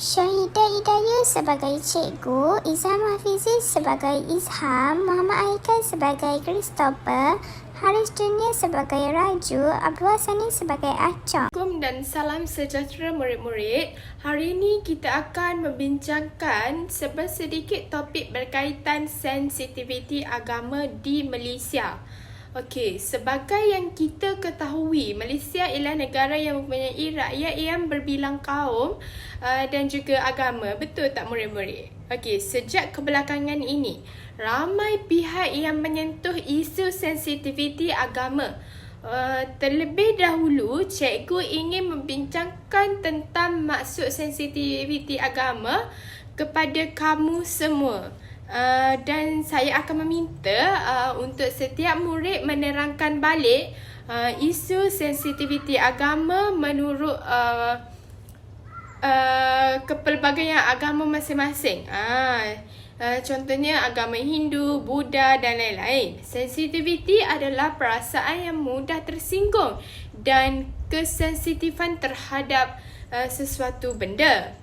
Syahidah Hidayah sebagai cikgu, Izham Hafizi sebagai Izham, Muhammad Haikal sebagai Christopher, Haris Dunia sebagai Raju, Abdul Hasani sebagai Acong. Assalamualaikum dan salam sejahtera murid-murid. Hari ini kita akan membincangkan sedikit topik berkaitan sensitiviti agama di Malaysia. Okey, sebagai yang kita ketahui, Malaysia ialah negara yang mempunyai rakyat yang berbilang kaum dan juga agama. Betul tak murid-murid? Okey, sejak kebelakangan ini, ramai pihak yang menyentuh isu sensitiviti agama. Terlebih dahulu, cikgu ingin membincangkan tentang maksud sensitiviti agama kepada kamu semua. Dan saya akan meminta untuk setiap murid menerangkan balik isu sensitiviti agama menurut kepelbagaian agama masing-masing. Contohnya agama Hindu, Buddha dan lain-lain. Sensitiviti adalah perasaan yang mudah tersinggung dan kesensitifan terhadap sesuatu benda.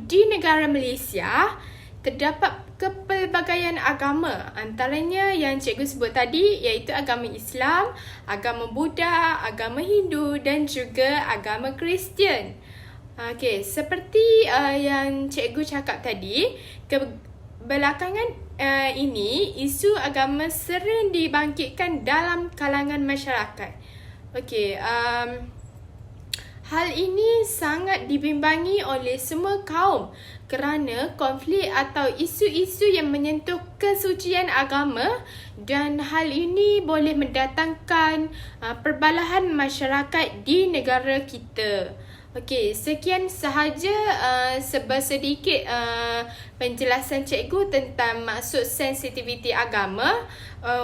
Di negara Malaysia, terdapat kepelbagaian agama, antaranya yang cikgu sebut tadi iaitu agama Islam, agama Buddha, agama Hindu dan juga agama Kristian. Okey, seperti yang cikgu cakap tadi, belakangan ini isu agama sering dibangkitkan dalam kalangan masyarakat. Okey, hal ini sangat dibimbangi oleh semua kaum kerana konflik atau isu-isu yang menyentuh kesucian agama, dan hal ini boleh mendatangkan perbalahan masyarakat di negara kita. Okey, sekian sahaja sedikit penjelasan cikgu tentang maksud sensitiviti agama.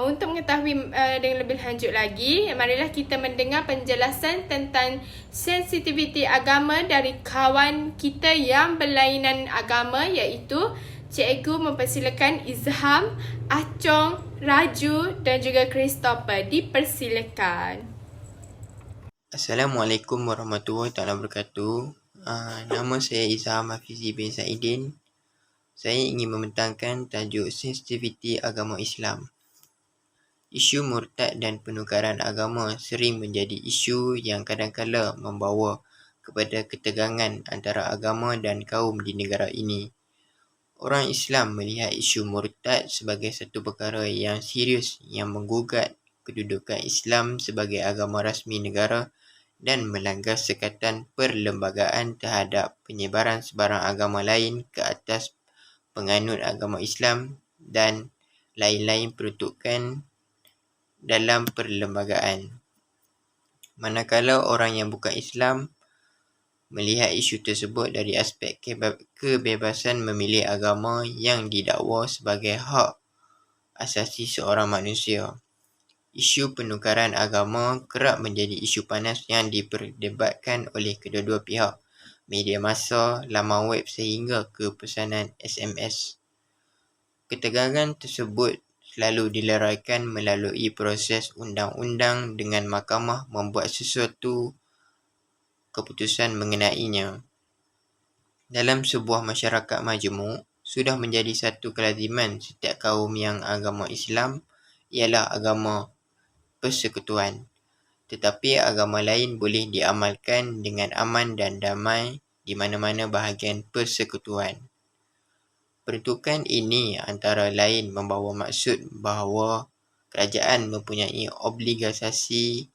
Untuk mengetahui dengan lebih lanjut lagi, marilah kita mendengar penjelasan tentang sensitiviti agama dari kawan kita yang berlainan agama, iaitu cikgu mempersilakan Izham, Acong, Raju dan juga Christopher. Dipersilakan. Assalamualaikum warahmatullahi wabarakatuh. Nama saya Izham Hafizi bin Saidin. Saya ingin membentangkan tajuk sensitiviti agama Islam. Isu murtad dan penukaran agama sering menjadi isu yang kadang-kala membawa kepada ketegangan antara agama dan kaum di negara ini. Orang Islam melihat isu murtad sebagai satu perkara yang serius yang menggugat kedudukan Islam sebagai agama rasmi negara dan melanggar sekatan perlembagaan terhadap penyebaran sebarang agama lain ke atas penganut agama Islam dan lain-lain peruntukan dalam perlembagaan. Manakala orang yang bukan Islam melihat isu tersebut dari aspek kebebasan memilih agama yang didakwa sebagai hak asasi seorang manusia. Isu penukaran agama kerap menjadi isu panas yang diperdebatkan oleh kedua-dua pihak, media massa, laman web sehingga ke pesanan SMS. Ketegangan tersebut selalu dileraikan melalui proses undang-undang dengan mahkamah membuat sesuatu keputusan mengenainya. Dalam sebuah masyarakat majmuk, sudah menjadi satu kelaziman setiap kaum yang agama Islam ialah agama persekutuan, tetapi agama lain boleh diamalkan dengan aman dan damai di mana-mana bahagian persekutuan. Peruntukan ini antara lain membawa maksud bahawa kerajaan mempunyai obligasi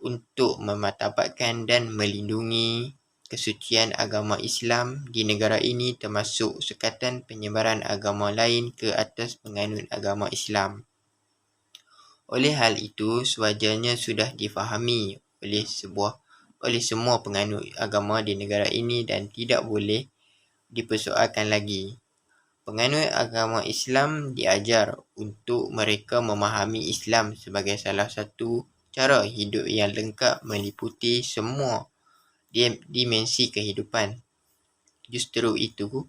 untuk memartabatkan dan melindungi kesucian agama Islam di negara ini, termasuk sekatan penyebaran agama lain ke atas penganut agama Islam. Oleh hal itu, sewajarnya sudah difahami oleh semua penganut agama di negara ini dan tidak boleh dipersoalkan lagi. Penganut agama Islam diajar untuk mereka memahami Islam sebagai salah satu cara hidup yang lengkap meliputi semua dimensi kehidupan. Justru itu,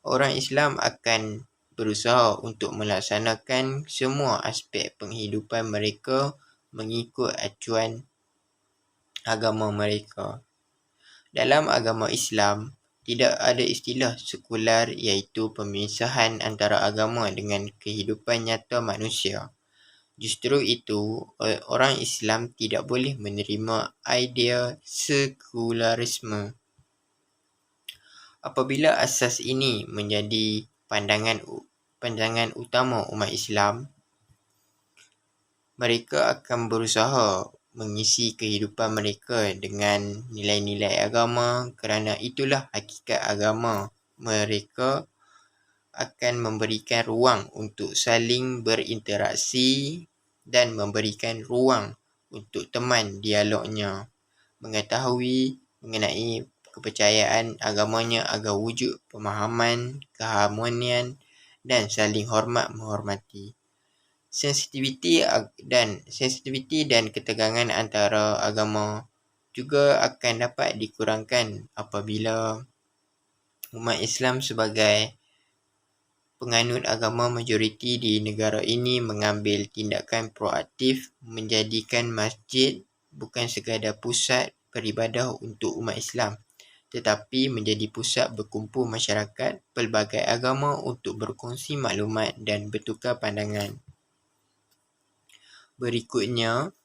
orang Islam akan berusaha untuk melaksanakan semua aspek penghidupan mereka mengikut acuan agama mereka. Dalam agama Islam, tidak ada istilah sekular iaitu pemisahan antara agama dengan kehidupan nyata manusia. Justru itu, orang Islam tidak boleh menerima idea sekularisme. Apabila asas ini menjadi pandangan utama umat Islam, mereka akan berusaha mengisi kehidupan mereka dengan nilai-nilai agama kerana itulah hakikat agama. Mereka akan memberikan ruang untuk saling berinteraksi dan memberikan ruang untuk teman dialognya, mengetahui mengenai kepercayaan agamanya agar wujud pemahaman, keharmonian dan saling hormat menghormati. Sensitiviti dan ketegangan antara agama juga akan dapat dikurangkan apabila umat Islam sebagai penganut agama majoriti di negara ini mengambil tindakan proaktif menjadikan masjid bukan sekadar pusat beribadah untuk umat Islam, tetapi menjadi pusat berkumpul masyarakat pelbagai agama untuk berkongsi maklumat dan bertukar pandangan. Berikutnya,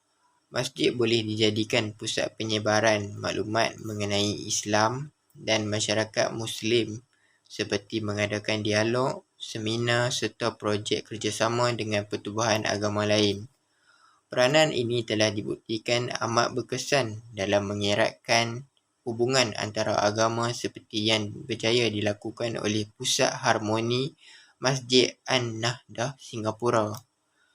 masjid boleh dijadikan pusat penyebaran maklumat mengenai Islam dan masyarakat Muslim seperti mengadakan dialog, seminar serta projek kerjasama dengan pertubuhan agama lain. Peranan ini telah dibuktikan amat berkesan dalam mengeratkan hubungan antara agama seperti yang berjaya dilakukan oleh Pusat Harmoni Masjid An-Nahdah Singapura.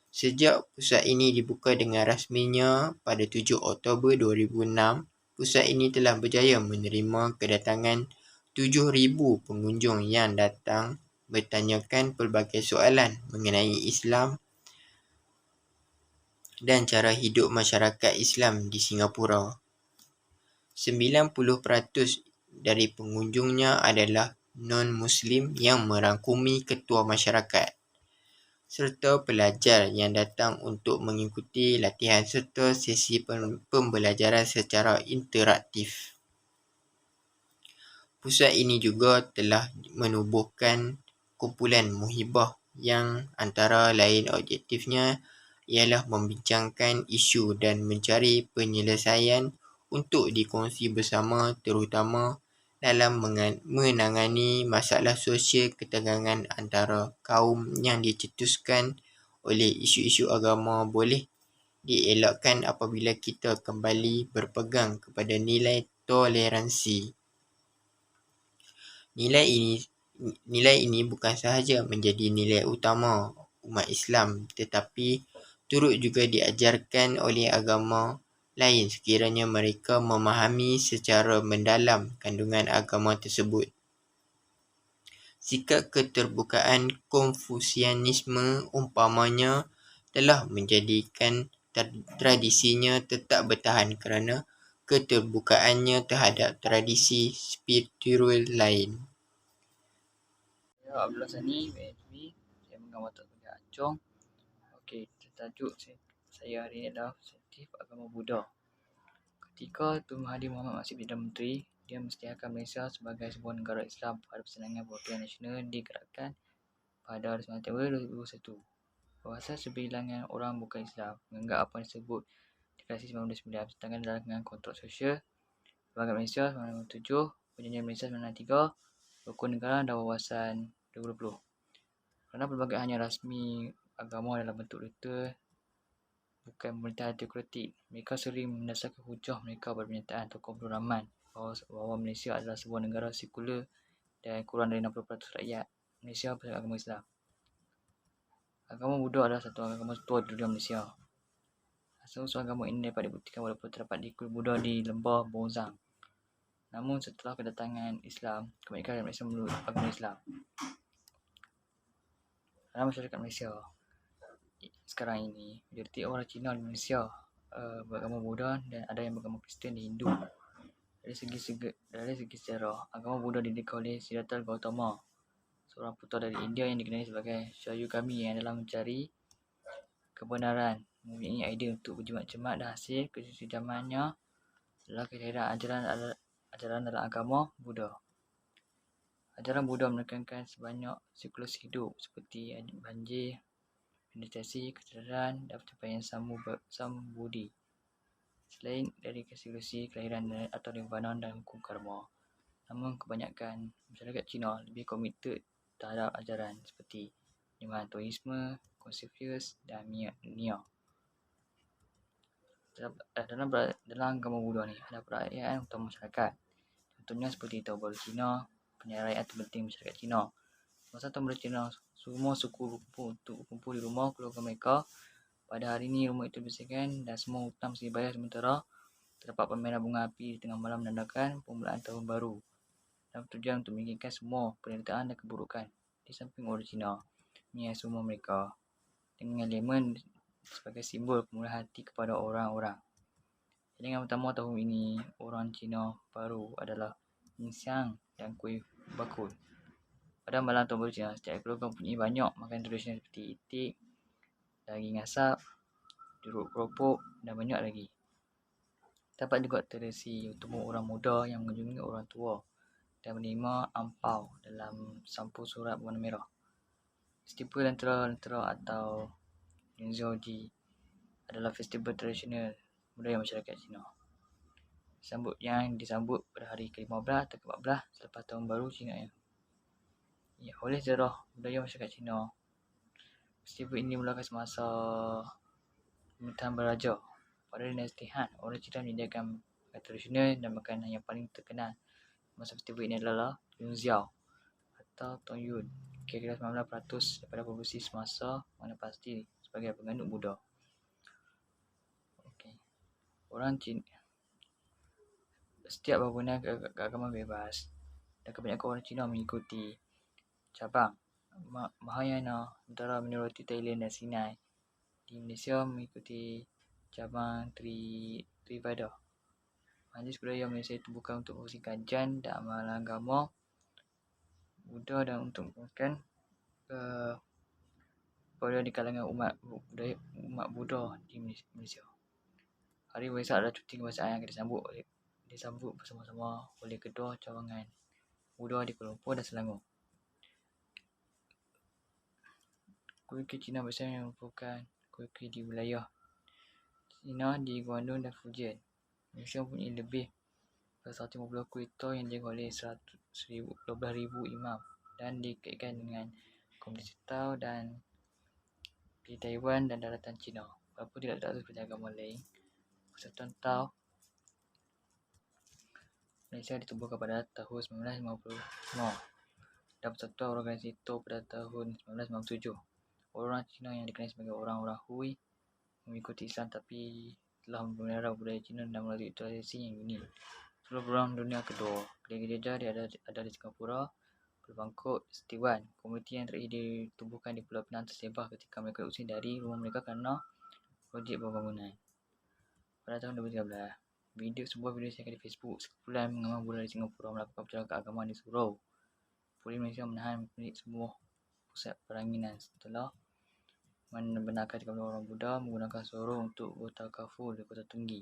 Sejak pusat ini dibuka dengan rasminya pada 7 Oktober 2006, pusat ini telah berjaya menerima kedatangan 7,000 pengunjung yang datang bertanyakan pelbagai soalan mengenai Islam dan cara hidup masyarakat Islam di Singapura. 90% dari pengunjungnya adalah non-Muslim yang merangkumi ketua masyarakat serta pelajar yang datang untuk mengikuti latihan serta sesi pembelajaran secara interaktif. Pusat ini juga telah menubuhkan kumpulan muhibah yang antara lain objektifnya ialah membincangkan isu dan mencari penyelesaian untuk dikongsi bersama terutama dalam menangani masalah sosial ketegangan antara kaum yang dicetuskan oleh isu-isu agama boleh dielakkan apabila kita kembali berpegang kepada nilai toleransi. Nilai ini bukan sahaja menjadi nilai utama umat Islam tetapi turut juga diajarkan oleh agama lain sekiranya mereka memahami secara mendalam kandungan agama tersebut. Sikap keterbukaan Konfusianisme umpamanya telah menjadikan tradisinya tetap bertahan kerana keterbukaannya terhadap tradisi spiritual lain. Saya Abdullah Sani, PhD. Saya mengambil sebagai Acong. Okey, tajuk saya hari ini adalah sensitif agama Buddha. Ketika Tun Mahathir Mohamad masih Perdana Menteri, dia mensediakan Malaysia sebagai sebuah negara Islam pada Persenangan Perwakilan Nasional digerakkan pada 9 September 2021. Bahasa sebilangan orang bukan Islam menganggap apa yang disebut Deklarasi 1999 bertentangan dengan kontrak sosial Perbankan Malaysia 1997, Perjanjian Malaysia 1993, Rukun Negara dan Wawasan 2020. Kerana pelbagai hanya rasmi agama dalam bentuk letter bukan pemerintahan teokratik, mereka sering mendasarkan hujah mereka pada pernyataan tokoh Abdul Rahman bahawa Malaysia adalah sebuah negara sekular dan kurang dari 60% rakyat Malaysia beragama Islam. Agama Buddha adalah satu agama tua di dunia Malaysia. Asal-usul agama ini dapat dibuktikan walaupun terdapat di kuil Buddha di lembah Bozang. Namun setelah kedatangan Islam, kebanyakan Malaysia memeluk agama Islam. Dalam masyarakat Malaysia sekarang ini, majoriti orang Cina di Malaysia beragama Buddha dan ada yang beragama Kristian dan Hindu. Dari segi sejarah, agama Buddha didirikan oleh Siddhartha Gautama, seorang putera dari India yang dikenali sebagai Sahyugami yang dalam mencari kebenaran, mempunyai idea untuk berjimat cermat dan hasil kesejamannya adalah ketidakan ajaran dalam agama Buddha. Ajaran Buddha menekankan sebanyak siklus hidup seperti banjir, meditasi, kesedaran dan pencapaian sambudi. Selain dari siklus kelahiran atau nirvana dan hukum karma, namun kebanyakan masyarakat Cina lebih komited terhadap ajaran seperti Nirvanaisme, Confucius dan Neo. Dalam agama Buddha ni ada perayaan utama masyarakat. Contohnya seperti Tahun Baru Cina, perayaan terpenting masyarakat Cina. Masa Tahun Baru Cina, semua suku berkumpul di rumah keluarga mereka. Pada hari ini rumah itu dibersihkan dan semua hutang mesti dibayar sementara terdapat permainan bunga api di tengah malam menandakan permulaan tahun baru dan bertujuan untuk mengingatkan semua penderitaan dan keburukan. Di samping orang Cina, niat semua mereka dengan lemon sebagai simbol kemurahan hati kepada orang-orang. Hidangan utama tahun ini orang Cina baru adalah ginseng dan kuih bakul. Pada malam tahun baru Cina, setiap keluarga mempunyai banyak makanan tradisional seperti itik, daging asap, jeruk keropok dan banyak lagi. Dapat juga tradisi untuk orang muda yang mengunjungi orang tua dan menerima ampau dalam sampul surat berwarna merah. Festival Lentera atau Yunzhouji adalah festival tradisional budaya masyarakat Cina. Disambut pada hari ke-15 atau ke-14 selepas tahun baru Cina oleh sejarah budaya masyarakat Cina. Festival ini dimulakan semasa pemerintahan Baraja. Pada dinasti Han, orang Cina menyediakan makanan tradisional dan makanan yang paling terkenal masa festival ini adalah Yunziao atau Tongyun. Kira-kira 19% daripada populasi semasa mana pasti sebagai penganut Buddha. Orang Cina setiap bangunan keagamaan bebas dan kebanyakan orang Cina mengikuti cabang Mahayana, sementara minoriti Thailand dan Sinai di Malaysia mengikuti cabang Trivada. Majlis Budaya Malaysia ditubuhkan untuk mengurusi kajian dan amalan agama Buddha dan untuk menguruskan pada di kalangan umat Buddha di Malaysia. Hari Waisak adalah cuti kebangsaan yang akan disambut bersama-sama oleh kedua cawangan Buddha di Kuala Lumpur dan Selangor. Kuil-kuil Cina biasanya merupakan kuil-kuil di wilayah Cina di Guangdong dan Fujian. Malaysia mempunyai lebih dari 150 kuil itu yang dijaga oleh 12,000 imam dan dikaitkan dengan komunitas Tao dan di Taiwan dan daratan Cina. Walaupun tidak terdapat seperti agama lain, Persatuan Tao Malaysia ditubuhkan pada tahun 1955 dan Persatuan Organisasi Tao pada tahun 1997. Orang Cina yang dikenali sebagai orang-orang Hui mengikuti Islam tapi telah memelihara budaya Cina dan melalui tradisi yang unik. Sebelum Perang Dunia Kedua, gereja ada di Singapura, Pulau Bangkok, Taiwan. Komuniti yang terakhir ditubuhkan di Pulau Penang tersebar ketika mereka diusir dari rumah mereka kerana projek pembangunan. Pada tahun 2013, sebuah video disaksikan di Facebook. Sekumpulan pengamal Buddha di Singapura melakukan perjalanan keagamaan di surau. Polis Malaysia menahan pemilik sebuah pusat peranginan setelah membenarkan 30 orang Buddha menggunakan surau untuk bertakaful di Kota Tunggi,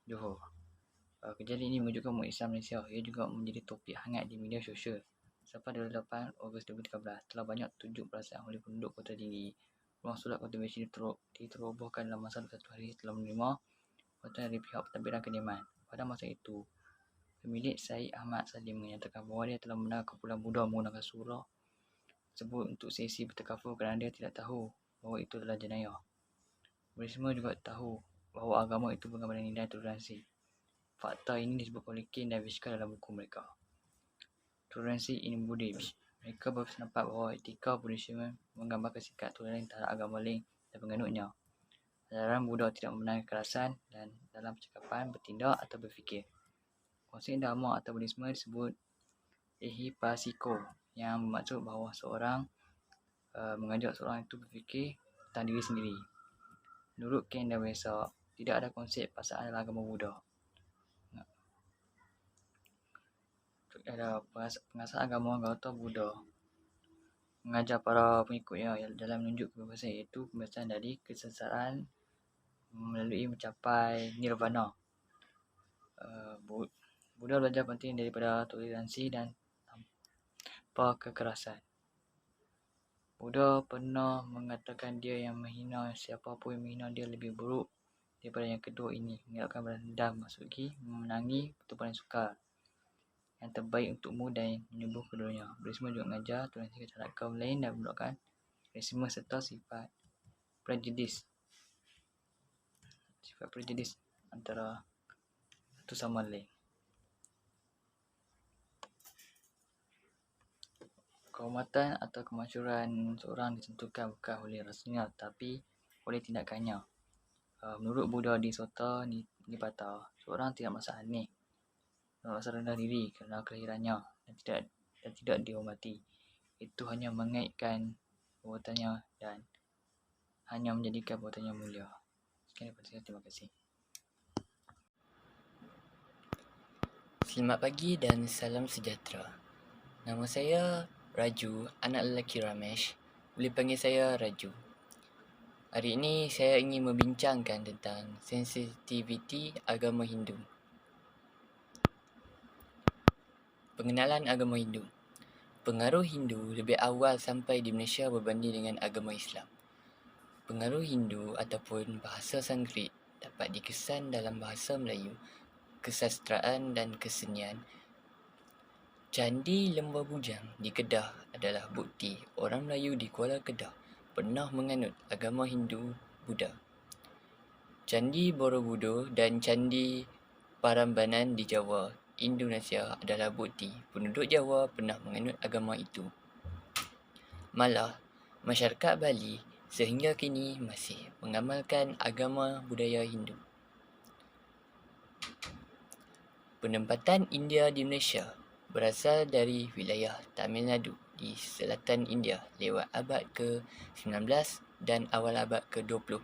Johor. Kejadian ini menunjukkan umat Islam Malaysia. Ia juga menjadi topik hangat di media sosial. Sampai 28 Ogos 2013, telah banyak 7% oleh penduduk Kota Tinggi. Ruang solat konvensi diterobohkan dalam masa 1 hari setelah menerima bantuan dari pihak pentadbiran Kediaman. Pada masa itu, pemilik Syed Ahmad Salim menyatakan bahawa dia telah membenarkan kumpulan Buddha menggunakan surau tersebut untuk sesi bertakaful kerana dia tidak tahu bahawa itu adalah jenayah. Buddhisme juga tahu bahawa agama itu menggambarkan nilai toleransi. Fakta ini disebut oleh Ken dan Vishka dalam buku mereka, Tolerancy in Buddhism. Mereka berpendapat bahawa etika Buddhisme menggambarkan sikap toleran terhadap agama lain dan penganutnya. Ajaran Buddha tidak membenarkan kekerasan dan dalam percakapan, bertindak atau berfikir. Konsep Dharma atau Buddhisme disebut Ehipassiko, yang bermaksud bahawa seorang mengajak seorang itu berfikir tentang diri sendiri. Menurut Ken dan Vishka, tidak ada konsep pasangan dalam agama Buddha. Ada pengasas agama Gautama Buddha mengajar para pengikutnya dalam menunjuk kebebasan, iaitu kebebasan dari kesengsaraan melalui mencapai nirvana. Buddha belajar penting daripada toleransi dan tanpa kekerasan. Buddha pernah mengatakan dia yang menghina siapa pun yang menghina dia lebih buruk daripada yang kedua ini, mengelakkan berendam masuki, memenangi pertumpahan sukar. Yang terbaik untukmu dan menyembuh keduanya. Buddhisme juga mengajar toleransi terhadap kaum lain dan menolakkan rasisme serta sifat prejudis antara satu sama lain. Kehormatan atau kemasyhuran seorang ditentukan bukan oleh rasanya tapi oleh tindakannya. Menurut Buddha di Sutta Nipata, seorang tidak merasa aneh, merasa rendah diri kerana kelahirannya dan tidak dihormati. Itu hanya mengaitkan perbuatannya dan hanya menjadikan perbuatannya mulia. Sekian daripada saya, terima kasih. Selamat pagi dan salam sejahtera. Nama saya Raju, anak lelaki Ramesh. Boleh panggil saya Raju. Hari ini saya ingin membincangkan tentang sensitiviti agama Hindu. Pengenalan agama Hindu. Pengaruh Hindu lebih awal sampai di Malaysia berbanding dengan agama Islam. Pengaruh Hindu ataupun bahasa Sanskrit dapat dikesan dalam bahasa Melayu, kesastraan dan kesenian. Candi Lembah Bujang di Kedah adalah bukti orang Melayu di Kuala Kedah pernah menganut agama Hindu Buddha. Candi Borobudur dan Candi Prambanan di Jawa, Indonesia adalah bukti penduduk Jawa pernah menganut agama itu. Malah, masyarakat Bali sehingga kini masih mengamalkan agama budaya Hindu. Penempatan India di Malaysia berasal dari wilayah Tamil Nadu di selatan India lewat abad ke-19 dan awal abad ke-20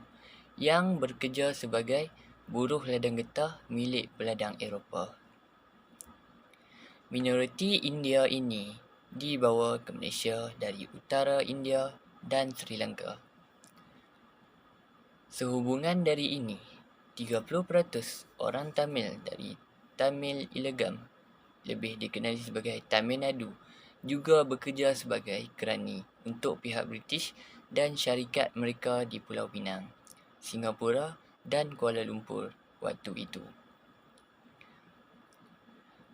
yang bekerja sebagai buruh ladang getah milik peladang Eropah. Minoriti India ini dibawa ke Malaysia dari utara India dan Sri Lanka. Sehubungan dari ini, 30% orang Tamil dari Tamil Illegam, lebih dikenali sebagai Tamil Nadu, juga bekerja sebagai kerani untuk pihak British dan syarikat mereka di Pulau Pinang, Singapura dan Kuala Lumpur waktu itu.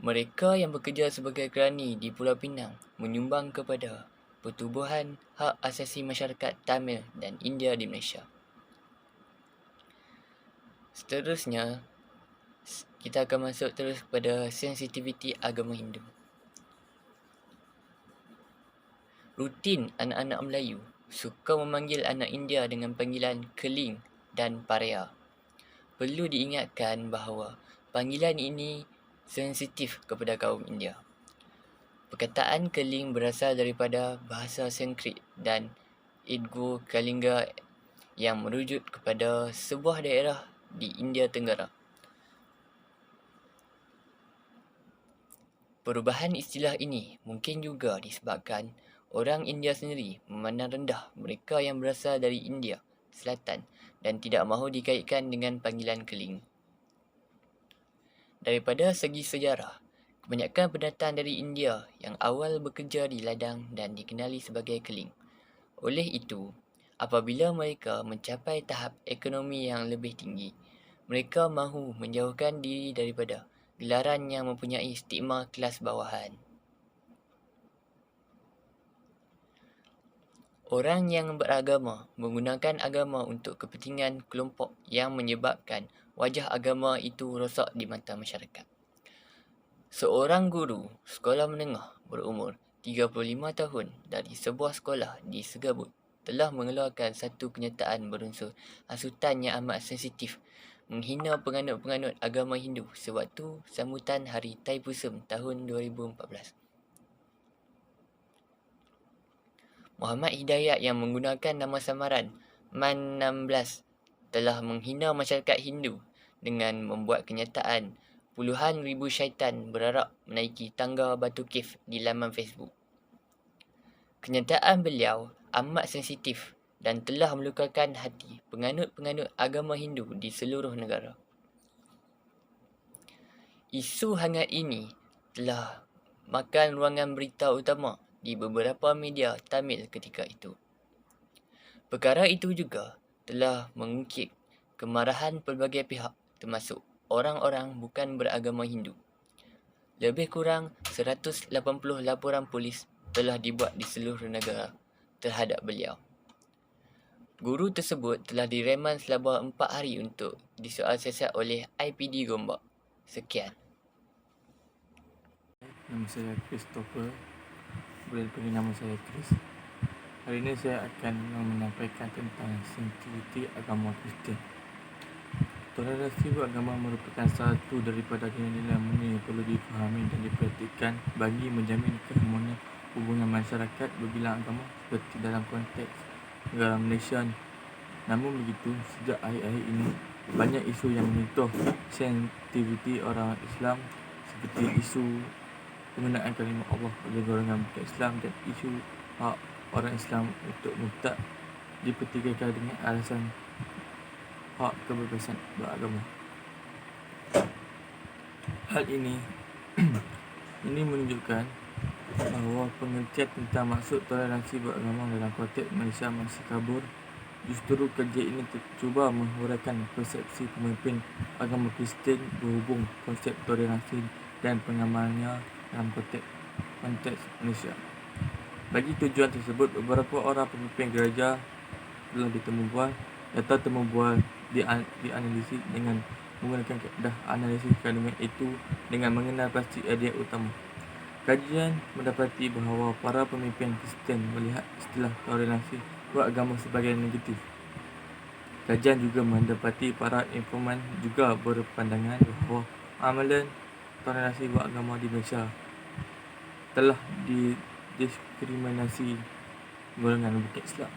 Mereka yang bekerja sebagai kerani di Pulau Pinang menyumbang kepada pertubuhan hak asasi masyarakat Tamil dan India di Malaysia. Seterusnya, kita akan masuk terus kepada sensitiviti agama Hindu. Rutin anak-anak Melayu suka memanggil anak India dengan panggilan Keling dan Parea. Perlu diingatkan bahawa panggilan ini sensitif kepada kaum India. Perkataan Keling berasal daripada bahasa Sanskrit dan Idgo Kalinga yang merujuk kepada sebuah daerah di India Tenggara. Perubahan istilah ini mungkin juga disebabkan orang India sendiri memandang rendah mereka yang berasal dari India Selatan dan tidak mahu dikaitkan dengan panggilan Keling. Daripada segi sejarah, kebanyakan pendatang dari India yang awal bekerja di ladang dan dikenali sebagai Keling. Oleh itu, apabila mereka mencapai tahap ekonomi yang lebih tinggi, mereka mahu menjauhkan diri daripada gelaran yang mempunyai stigma kelas bawahan. Orang yang beragama menggunakan agama untuk kepentingan kelompok yang menyebabkan wajah agama itu rosak di mata masyarakat. Seorang guru sekolah menengah berumur 35 tahun dari sebuah sekolah di Segabut telah mengeluarkan satu kenyataan berunsur hasutan yang amat sensitif menghina penganut-penganut agama Hindu sewaktu sambutan Hari Thaipusam tahun 2014. Muhammad Hidayat yang menggunakan nama samaran Man 16 telah menghina masyarakat Hindu dengan membuat kenyataan puluhan ribu syaitan berarak menaiki tangga batu kif di laman Facebook. Kenyataan beliau amat sensitif dan telah melukakan hati penganut-penganut agama Hindu di seluruh negara. Isu hangat ini telah makan ruangan berita utama di beberapa media Tamil ketika itu. Perkara itu juga telah mengungkit kemarahan pelbagai pihak termasuk orang-orang bukan beragama Hindu. Lebih kurang 180 laporan polis telah dibuat di seluruh negara terhadap beliau. Guru tersebut telah direman selama 4 hari untuk disoal siasat oleh IPD Gombak. Sekian. Nama saya Christopher. Boleh panggil nama saya Chris. Hari ini saya akan menyampaikan tentang sensitiviti agama Kristian. Toleransi beragama merupakan satu daripada nilai yang perlu difahami dan diperhatikan bagi menjamin keharmonian hubungan masyarakat berbilang agama seperti dalam konteks negara Malaysia. Namun begitu, sejak akhir-akhir ini banyak isu yang menyentuh sensitiviti orang Islam seperti isu penggunaan kalimah Allah oleh golongan bukan Islam dan isu hak orang Islam untuk murtad dipertikaikan dengan alasan hak kebebasan beragama. Hal ini menunjukkan bahawa pengertian tentang maksud toleransi beragama dalam konteks Malaysia masih kabur. Justru kerja ini cuba menghuraikan persepsi pemimpin agama Kristian berhubung konsep toleransi dan pengamalannya dalam konteks Malaysia. Bagi tujuan tersebut, beberapa orang pemimpin gereja telah ditemubual. Data temubual dianalisis dengan menggunakan kaedah analisis kandungan itu dengan mengenal pasti idea utama. Kajian mendapati bahawa para pemimpin Kristian melihat istilah toleransi beragama sebagai negatif. Kajian juga mendapati para informan juga berpandangan bahawa amalan toleransi beragama di Malaysia telah didiskriminasi golongan bukan Islam.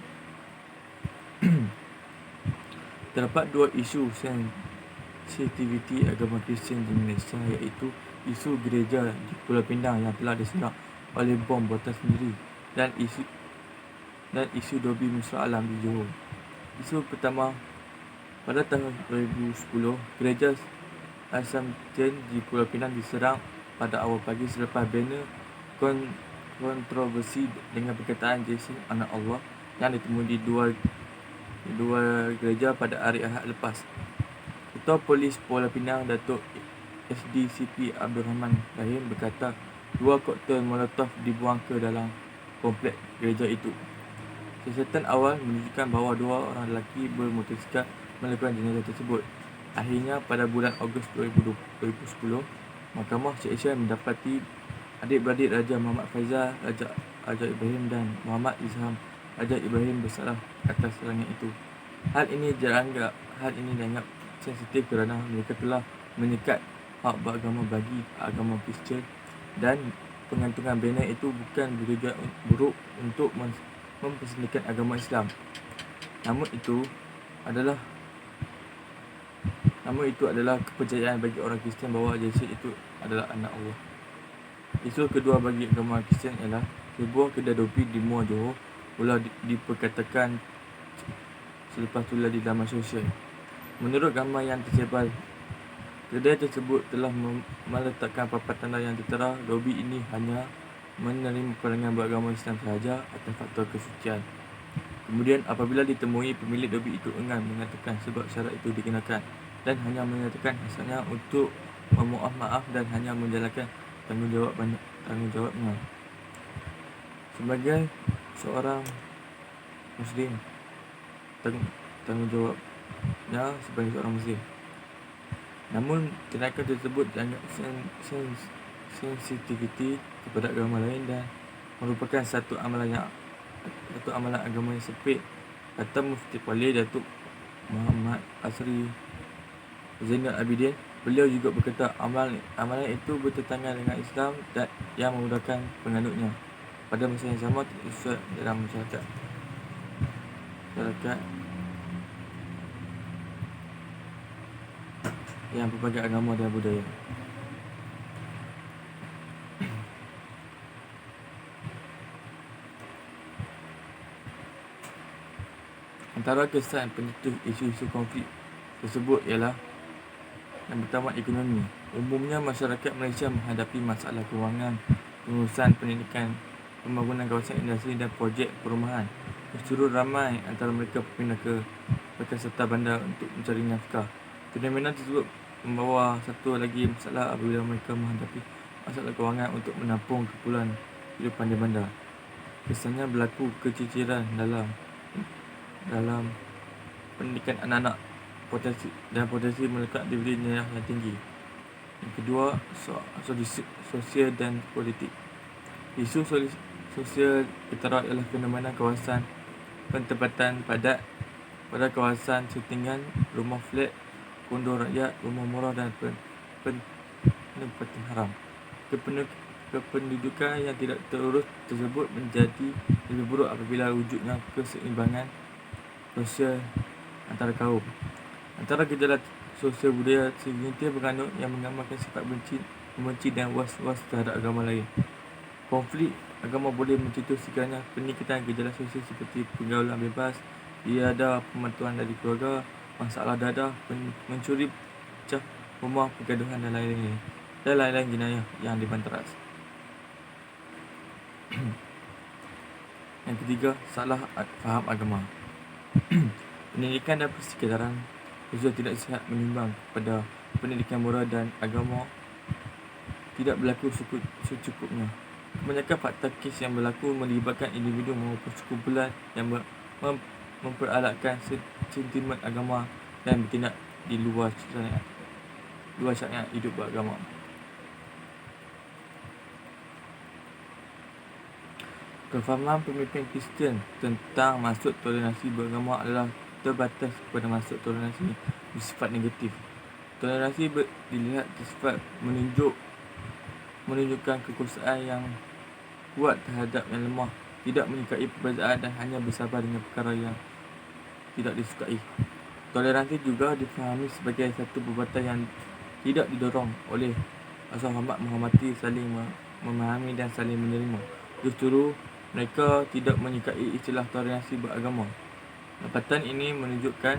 Terdapat dua isu sensitiviti agama Kristian di Malaysia, iaitu isu gereja di Pulau Pinang yang telah diserang oleh bom buatan sendiri dan isu Dobi Musra Alam di Johor. Isu pertama, pada tahun 2010, gereja Assumption di Pulau Pinang diserang pada awal pagi selepas banner kontroversi dengan perkataan Yesus anak Allah yang ditemui di dua gereja pada hari Ahad lepas. Ketua Polis Pulau Pinang, Datuk SDCP Abdul Rahman Rahim berkata 2 koktel molotov dibuang ke dalam kompleks gereja itu. Siasatan awal menunjukkan bahawa 2 orang lelaki bermotosikal melakukan jenazah tersebut. Akhirnya pada bulan Ogos 2010, Mahkamah Syed Isyan mendapati adik-beradik Raja Muhammad Faizal, Raja Ibrahim dan Muhammad Izham Raja Ibrahim bersalah atas serangan itu. Hal ini dianggap sensitif kerana mereka telah menyekat hak beragama bagi agama Kristian dan pengantungan banner itu bukan bertujuan buruk untuk mempersendirikan agama Islam. Namun itu adalah kepercayaan bagi orang Kristian bahawa Yesus itu adalah anak Allah. Isu kedua bagi agama Kristian ialah sebuah kedai dopi di Muar Johor pula diperkatakan selepas tular di laman sosial. Menurut gambar yang tersebar, kedai tersebut telah meletakkan papan tanda yang tertera dobi ini hanya menerima kalangan beragama Islam sahaja atas faktor kesucian. Kemudian apabila ditemui, pemilik dobi itu enggan mengatakan sebab syarat itu dikenakan dan hanya menyatakan hasratnya untuk memohon maaf dan hanya menjalankan tanggungjawabnya sebagai seorang Muslim. Tanggungjawabnya sebagai seorang Muslim. Namun tindakan tersebut dianggap sensitiviti kepada agama lain dan merupakan satu amalan agama yang sempit. Kata Mufti Kuala Datuk Muhammad Asri Zainal Abidin, beliau juga berkata amalan itu bertentangan dengan Islam dan yang memudahkan penganutnya. Pada masa yang sama tidak sesuai dalam masyarakat yang berbagai agama dan budaya. Antara kesan pencetus isu-isu konflik tersebut ialah yang pertama, ekonomi. Umumnya masyarakat Malaysia menghadapi masalah kewangan, pengurusan pendidikan pembangunan kawasan industri dan projek perumahan. Justru ramai antara mereka berpindah ke serta bandar untuk mencari nafkah. Fenomena tersebut membawa satu lagi masalah apabila mereka menghadapi masalah kewangan untuk menampung keperluan kehidupan di bandar. Kesannya berlaku keciciran dalam pendidikan anak-anak potensi melekat DVD yang tinggi. Yang kedua, sosial dan politik. Isu sosial ketara ialah fenomena kawasan pentempatan padat pada kawasan settingan, rumah flat, kondo rakyat, rumah murah dan penempatan haram. Kependudukan yang tidak terurus tersebut menjadi lebih buruk apabila wujudnya keseimbangan sosial antara kaum. Antara gejala sosial budaya segelintir penganut yang menggambarkan sifat membenci dan was-was terhadap agama lain. Konflik agama boleh mencetuskan peningkatan gejala sosial seperti pergaulan bebas, tiada pembantuan dari keluarga, masalah dadah, mencuri, pecah rumah, pergaduhan dan lain-lain jenayah yang dibanteras. Yang ketiga, salah faham agama. Pendidikan dan persekitaran sosial tidak sihat menyumbang kepada pendidikan moral dan agama tidak berlaku secukupnya. Kebanyakan fakta kes yang berlaku melibatkan individu maupun sekumpulan yang memperalatkan sentimen agama dan bertindak di luar syariat hidup beragama. Kefahaman pemimpin Kristian tentang maksud toleransi beragama adalah terbatas kepada maksud toleransi bersifat negatif. Toleransi dilihat bersifat menunjukkan kekuasaan yang kuat terhadap yang lemah, tidak menyukai perbezaan dan hanya bersabar dengan perkara yang tidak disukai. Toleransi juga difahami sebagai satu perbuatan yang tidak didorong oleh rasa hormat, menghormati, saling memahami dan saling menerima. Justru mereka tidak menyukai istilah toleransi beragama. Dapatan ini menunjukkan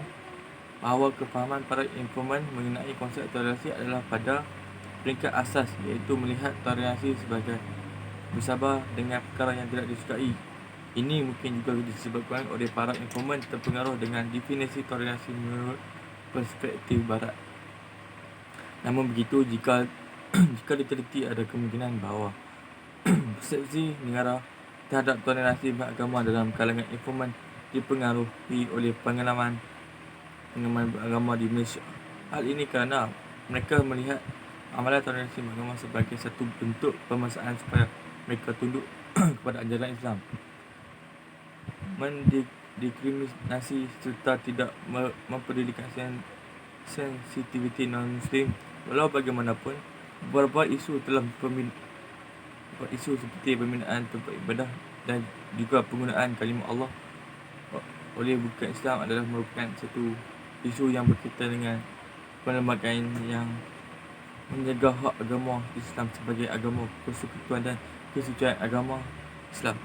bahawa kefahaman para informan mengenai konsep toleransi adalah pada peringkat asas, iaitu melihat toleransi sebagai bersabar dengan perkara yang tidak disukai. Ini mungkin juga disebabkan oleh para informan terpengaruh dengan definisi toleransi menurut perspektif barat. Namun begitu, jika diteliti, ada kemungkinan bahawa persepsi negara terhadap toleransi beragama dalam kalangan informan dipengaruhi oleh pengalaman beragama di Malaysia. Hal ini kerana mereka melihat amalan toleransi beragama sebagai satu bentuk pemaksaan supaya mereka tunduk kepada ajaran Islam, mendiskriminasi serta tidak mempedulikan sensitiviti non-Muslim. Walau bagaimanapun, beberapa isu seperti pembinaan tempat ibadah dan juga penggunaan kalimah Allah oleh bukan Islam adalah merupakan satu isu yang berkaitan dengan perlembagaan yang menjaga hak agama Islam sebagai agama persekutuan dan kesucian agama Islam.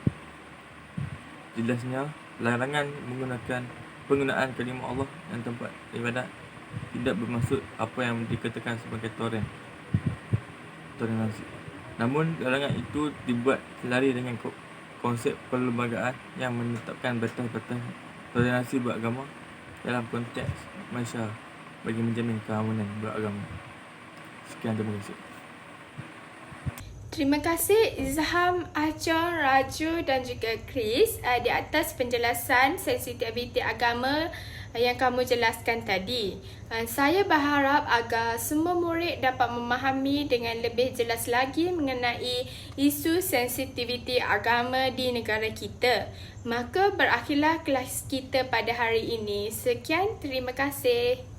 Jelasnya, larangan penggunaan kalimah Allah dan tempat ibadat tidak bermaksud apa yang dikatakan sebagai toleransi. Namun, larangan itu dibuat selari dengan konsep perlembagaan yang menetapkan batas-batas toleransi beragama dalam konteks Malaysia bagi menjamin keamanan beragama. Sekian, terima kasih. Terima kasih Izham, Acong, Raju dan juga Chris di atas penjelasan sensitiviti agama yang kamu jelaskan tadi. Saya berharap agar semua murid dapat memahami dengan lebih jelas lagi mengenai isu sensitiviti agama di negara kita. Maka berakhirlah kelas kita pada hari ini. Sekian, terima kasih.